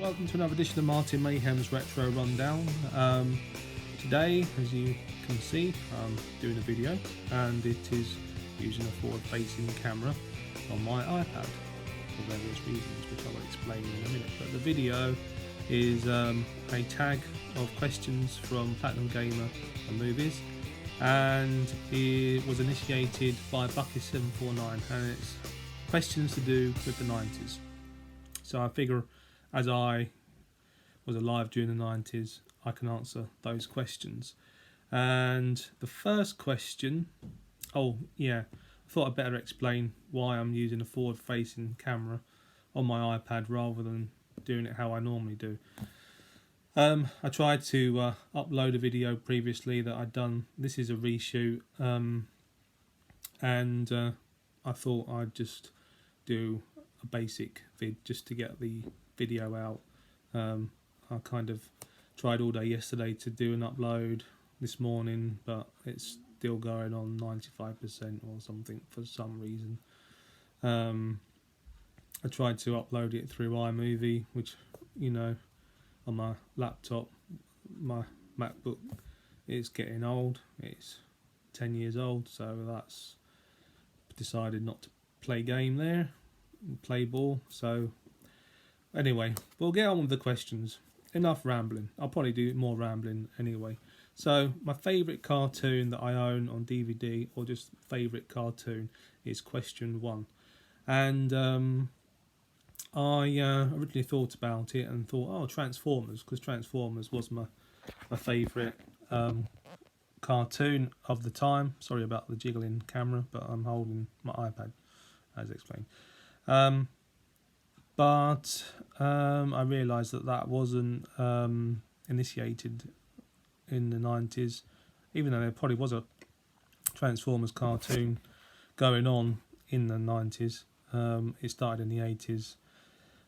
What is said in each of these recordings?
welcome to another edition of Martin Mayhem's Retro Rundown. Today, as you can see, I'm doing a video and it is using a forward-facing camera on my iPad for various reasons, which I will explain in a minute. But the video is a tag of questions from Platinum Gamer and Movies, and it was initiated by Buckys 749, and it's questions to do with the 90s. So I figure, as I was alive during the 90s, I can answer those questions. And the first question, I thought I'd better explain why I'm using a forward-facing camera on my iPad rather than doing it how I normally do. I tried to upload a video previously that I'd done. This is a reshoot, and I thought I'd just do a basic vid just to get the video out. I kind of tried all day yesterday to do an upload this morning, but it's still going on 95% or something for some reason. I tried to upload it through iMovie, which, you know, on my laptop, my MacBook, is getting old. It's 10 years old, so that's decided not to play game there, play ball. So anyway, we'll get on with the questions. Enough rambling. I'll probably do more rambling anyway. So my favourite cartoon that I own on DVD, or just favourite cartoon, is question 1. And I originally thought about it and thought, oh, Transformers, because Transformers was my favourite cartoon of the time. Sorry about the jiggling camera, but I'm holding my iPad, as explained. But I realised that wasn't initiated in the 90s, even though there probably was a Transformers cartoon going on in the 90s. It started in the 80s.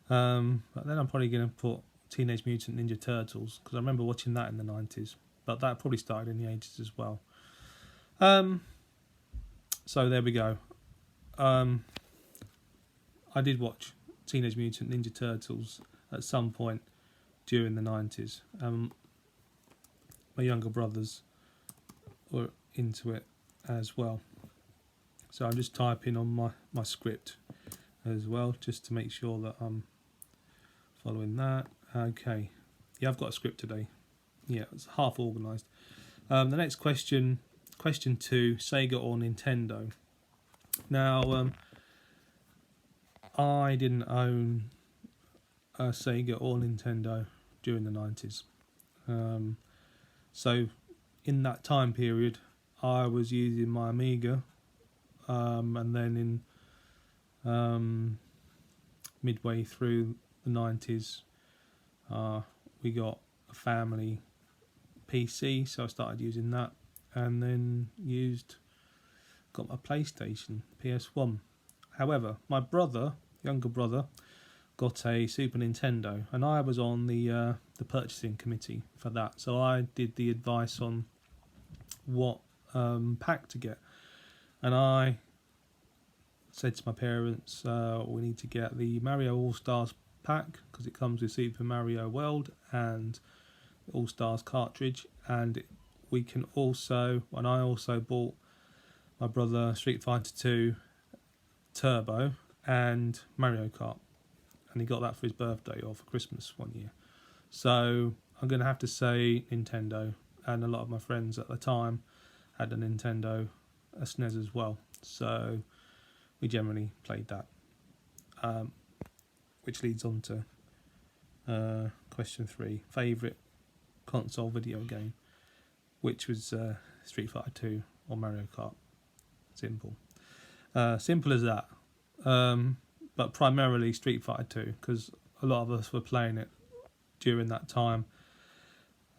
But then I'm probably going to put Teenage Mutant Ninja Turtles, because I remember watching that in the 90s. But that probably started in the 80s as well. So there we go. I did watch Teenage Mutant Ninja Turtles at some point during the 90s. My younger brothers were into it as well. So I'm just typing on my script as well, just to make sure that I'm following that. Okay. Yeah, I've got a script today. Yeah, it's half organised. The next question, question 2, Sega or Nintendo. Now, I didn't own a Sega or Nintendo during the 90s. So in that time period, I was using my Amiga, and then in midway through the 90s, we got a family PC, so I started using that, and then got my PlayStation, PS1. However, my younger brother, got a Super Nintendo, and I was on the purchasing committee for that. So I did the advice on what pack to get, and I said to my parents, we need to get the Mario All-Stars pack, because it comes with Super Mario World and All-Stars cartridge, and we can also, and I also bought my brother Street Fighter 2 Turbo and Mario Kart, and he got that for his birthday or for Christmas one year. So I'm going to have to say Nintendo, and a lot of my friends at the time had a Nintendo, a SNES as well, so we generally played that. Which leads on to question 3, favourite console video game, which was Street Fighter 2 or Mario Kart. Simple. Simple as that. But primarily Street Fighter 2, because a lot of us were playing it during that time.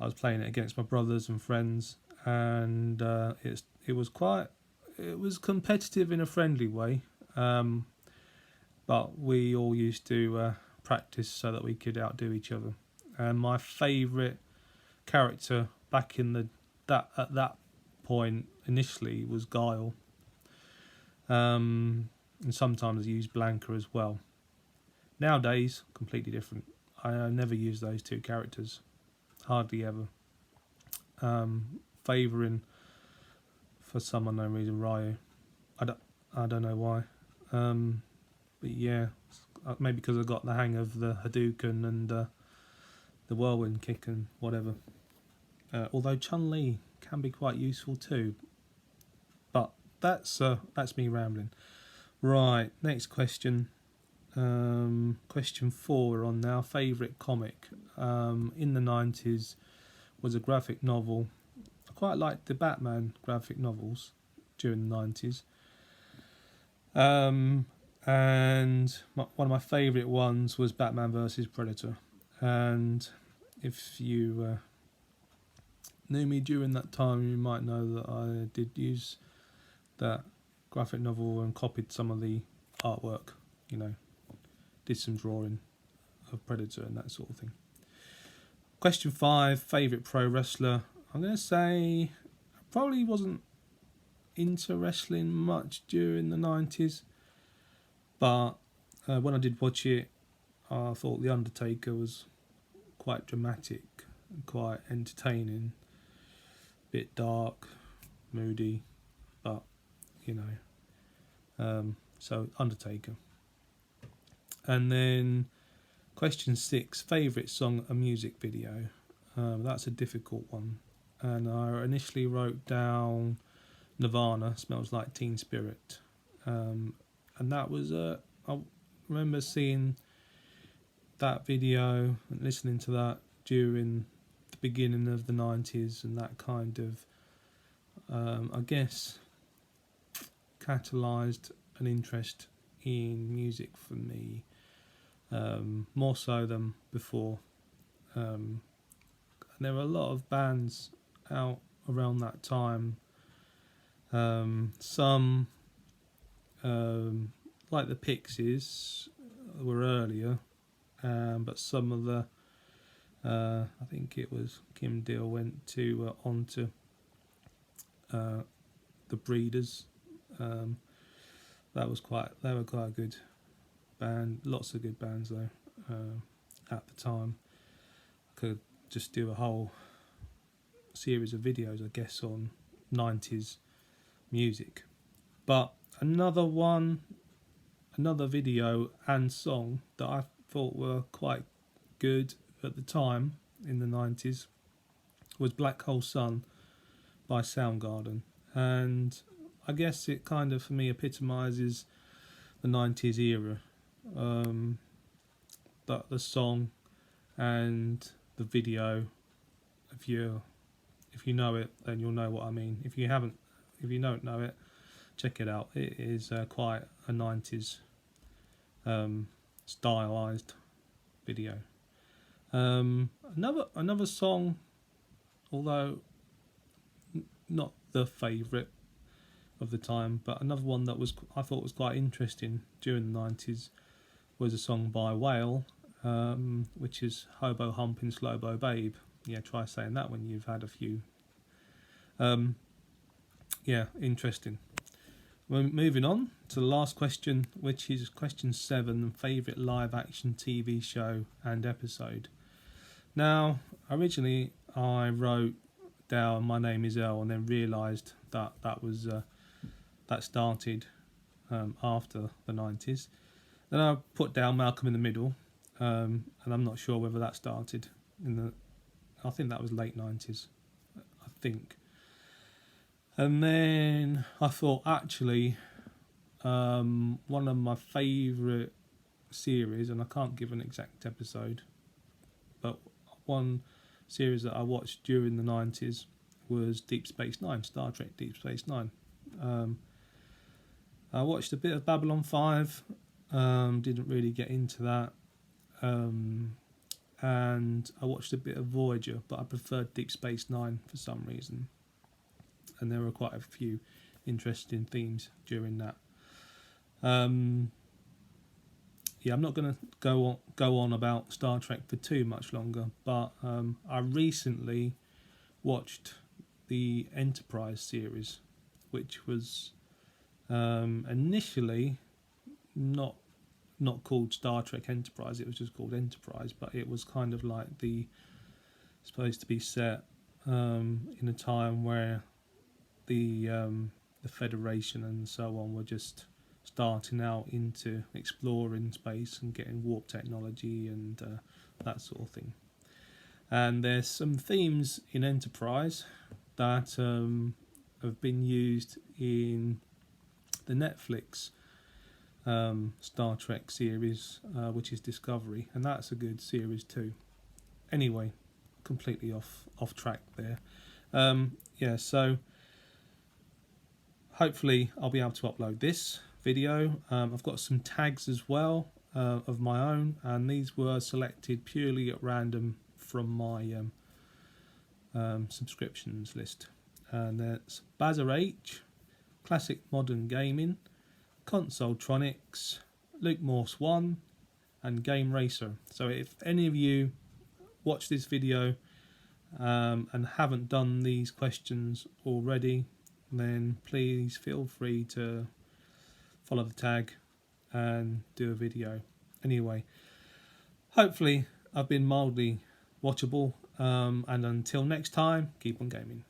I was playing it against my brothers and friends, and it was competitive in a friendly way, but we all used to practice so that we could outdo each other. And my favourite character back in at that point initially was Guile. And sometimes I use Blanca as well. Nowadays, completely different. I never use those two characters, hardly ever. Favouring, for some unknown reason, Ryu. I don't know why. But yeah, maybe because I got the hang of the Hadouken and the whirlwind kick and whatever. Although Chun-Li can be quite useful too. But that's me rambling. Right, next question. Question 4 we're on now. Favourite comic in the 90s was a graphic novel. I quite liked the Batman graphic novels during the 90s. And one of my favourite ones was Batman vs Predator. And if you knew me during that time, you might know that I did use that graphic novel and copied some of the artwork, you know, did some drawing of Predator and that sort of thing. Question 5, favourite pro wrestler. I'm going to say I probably wasn't into wrestling much during the 90s, but when I did watch it, I thought The Undertaker was quite dramatic and quite entertaining, bit dark, moody, but you know, so Undertaker. And then question 6, favourite song and music video. That's a difficult one, and I initially wrote down Nirvana, Smells Like Teen Spirit, and that was I remember seeing that video and listening to that during the beginning of the 90s, and that kind of I guess catalysed an interest in music for me, more so than before. And there were a lot of bands out around that time. Some like the Pixies were earlier, but some of the I think it was Kim Deal went to onto the Breeders. They were quite a good band. Lots of good bands though at the time. Could just do a whole series of videos, I guess, on 90s music. But another video and song that I thought were quite good at the time in the 90s was Blackhole Sun by Soundgarden, and I guess it kind of for me epitomises the 90s era. But the song and the video, if you know it, then you'll know what I mean. If you don't know it, check it out. It is quite a 90s stylized video. Another song, although not the favourite of the time, but another one that I thought was quite interesting during the 90s was a song by Whale, which is Hobo Humping Slowbo Babe. Yeah, try saying that when you've had a few. Yeah, interesting. We're moving on to the last question, which is question 7, favourite live action TV show and episode. Now, originally I wrote down My Name Is Earl and then realised that that started after the 90s. Then I put down Malcolm in the Middle, and I'm not sure whether that started I think that was late 90s, I think. And then I thought, actually, one of my favourite series, and I can't give an exact episode, but one series that I watched during the 90s was Deep Space Nine, Star Trek Deep Space Nine. I watched a bit of Babylon 5, didn't really get into that, and I watched a bit of Voyager, but I preferred Deep Space Nine for some reason. And there were quite a few interesting themes during that. Yeah, I'm not going to go on about Star Trek for too much longer, but I recently watched the Enterprise series, which was initially not not called Star Trek Enterprise, it was just called Enterprise, but it was kind of like supposed to be set in a time where the Federation and so on were just starting out into exploring space and getting warp technology and that sort of thing. And there's some themes in Enterprise that have been used in the Netflix Star Trek series, which is Discovery, and that's a good series too. Anyway, completely off track there. Yeah, so hopefully I'll be able to upload this video. I've got some tags as well of my own, and these were selected purely at random from my subscriptions list. And that's Bazza H, Classic Modern Gaming, Consoletronix, Luke Morse 1, and Game Racer. So if any of you watch this video and haven't done these questions already, then please feel free to follow the tag and do a video. Anyway, hopefully I've been mildly watchable, and until next time, keep on gaming.